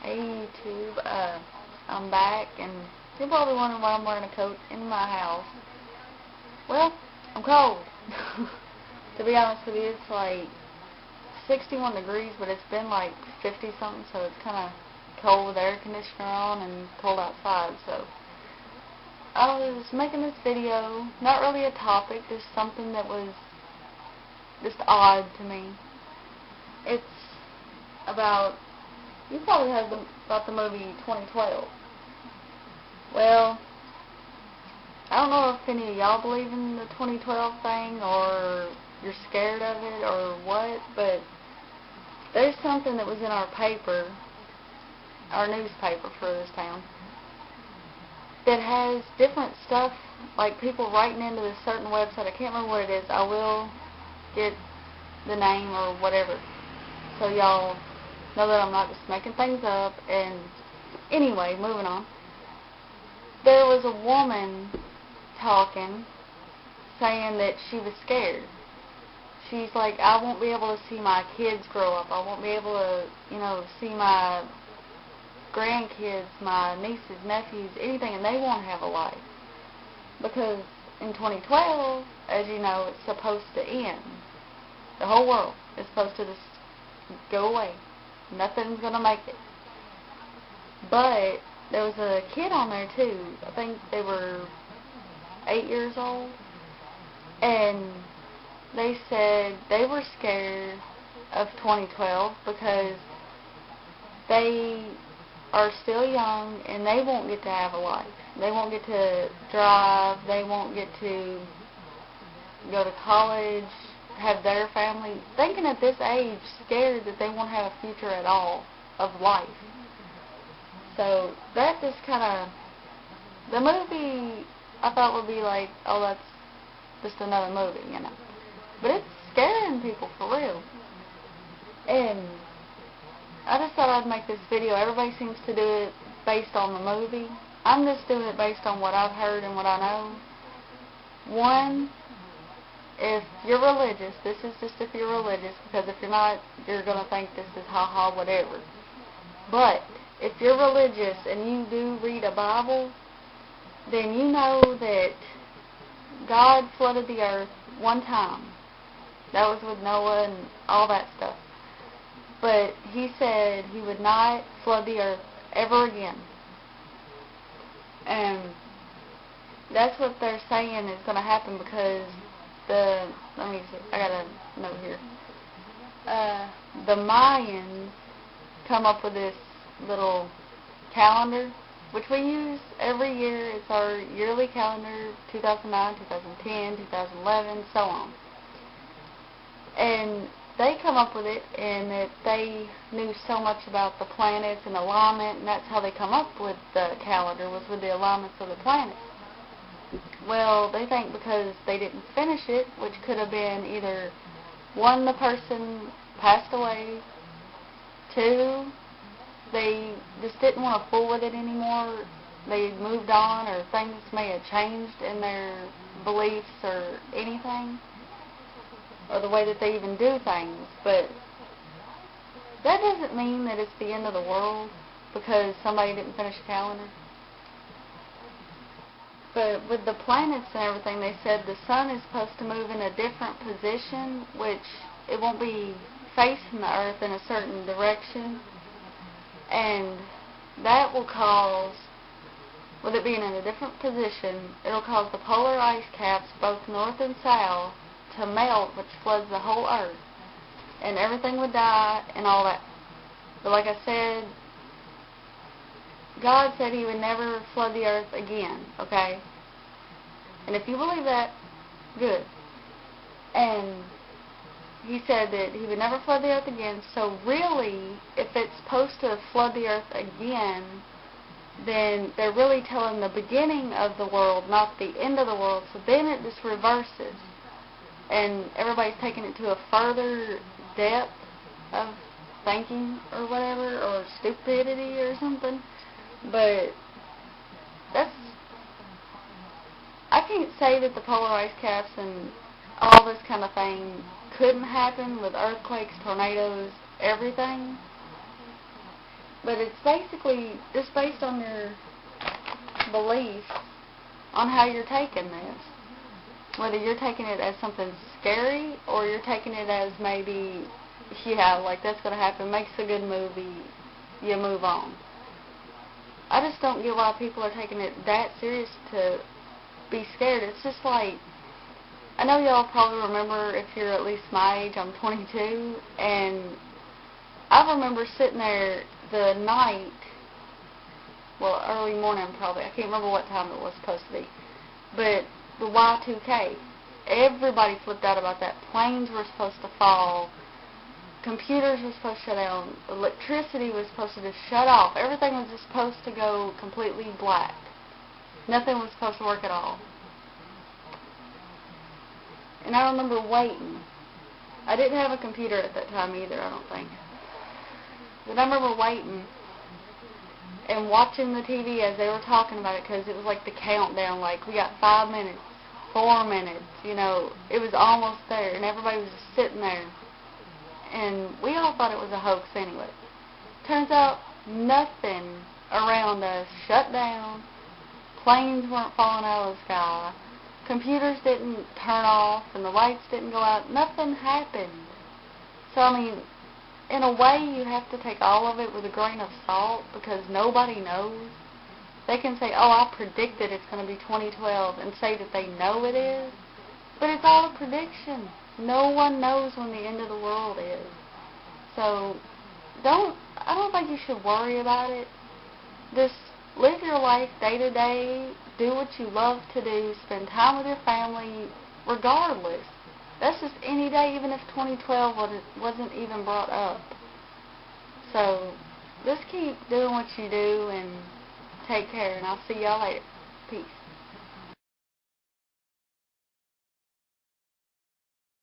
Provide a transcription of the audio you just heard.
Hey YouTube, I'm back, and you're probably wondering why I'm wearing a coat in my house. Well, I'm cold. To be honest with you, it's like 61 degrees, but it's been like 50 something, so it's kind of cold with the air conditioner on and cold outside. So I was making this video, not really a topic, just something that was just odd to me. It's about, you probably heard about the movie 2012. Well, I don't know if any of y'all believe in the 2012 thing, or you're scared of it, or what, but there's something that was in our paper, our newspaper for this town, that has different stuff, like people writing into this certain website. I can't remember what it is. I will get the name or whatever, so y'all know that I'm not just making things up. And anyway, moving on. There was a woman talking, saying that she was scared. She's like, I won't be able to see my kids grow up. I won't be able to, see my grandkids, my nieces, nephews, anything, and they won't have a life. Because in 2012, as you know, it's supposed to end. The whole world is supposed to just go away. Nothing's going to make it. But there was a kid on there too. I think they were 8 years old. And they said they were scared of 2012 because they are still young and they won't get to have a life. They won't get to drive. They won't get to go to college, have their family. Thinking at this age, scared that they won't have a future at all of life. So that just kind of, the movie I thought would be like, oh, that's just another movie, But it's scaring people for real. And I just thought I'd make this video. Everybody seems to do it based on the movie. I'm just doing it based on what I've heard and what I know. One, if you're religious, this is just if you're religious, because if you're not, you're going to think this is ha-ha, whatever. But if you're religious and you do read a Bible, then you know that God flooded the earth one time. That was with Noah and all that stuff. But he said he would not flood the earth ever again. And that's what they're saying is going to happen, because let me see, I got a note here. The Mayans come up with this little calendar, which we use every year. It's our yearly calendar, 2009, 2010, 2011, so on. And they come up with it, and that they knew so much about the planets and alignment, and that's how they come up with the calendar, was with the alignments of the planets. Well, they think because they didn't finish it, which could have been either, one, the person passed away, two, they just didn't want to fool with it anymore, they moved on, or things may have changed in their beliefs or anything, or the way that they even do things. But that doesn't mean that it's the end of the world because somebody didn't finish a calendar. But with the planets and everything, they said the sun is supposed to move in a different position, which it won't be facing the earth in a certain direction. And that will cause, with it being in a different position, it'll cause the polar ice caps, both north and south, to melt, which floods the whole earth. And everything would die and all that. But like I said, God said he would never flood the earth again, okay? And if you believe that, good. And he said that he would never flood the earth again. So really, if it's supposed to flood the earth again, then they're really telling the beginning of the world, not the end of the world. So then it just reverses. And everybody's taking it to a further depth of thinking or whatever, or stupidity or something. But I can't say that the polar ice caps and all this kind of thing couldn't happen with earthquakes, tornadoes, everything. But it's basically just based on your belief on how you're taking this. Whether you're taking it as something scary or you're taking it as maybe, yeah, like that's going to happen, makes a good movie, you move on. I just don't get why people are taking it that serious to be scared. It's just like, I know y'all probably remember, if you're at least my age, I'm 22, and I remember sitting there the night, well, early morning probably, I can't remember what time it was supposed to be, but the Y2K, everybody flipped out about that. Planes were supposed to fall, computers were supposed to shut down, electricity was supposed to just shut off, everything was just supposed to go completely black. Nothing was supposed to work at all. And I remember waiting. I didn't have a computer at that time either, I don't think. But I remember waiting and watching the TV as they were talking about it, because it was like the countdown, like we got 5 minutes, 4 minutes, you know, it was almost there, and everybody was just sitting there. And we all thought it was a hoax anyway. Turns out nothing around us shut down, planes weren't falling out of the sky, computers didn't turn off, and the lights didn't go out, nothing happened. So, I mean, in a way, you have to take all of it with a grain of salt, because nobody knows. They can say, oh, I predicted it's going to be 2012, and say that they know it is, but it's all a prediction. No one knows when the end of the world is. So, I don't think you should worry about it. Just live your life day to day, do what you love to do, spend time with your family, regardless. That's just any day, even if 2012 wasn't even brought up. So, just keep doing what you do and take care, and I'll see y'all later. Peace.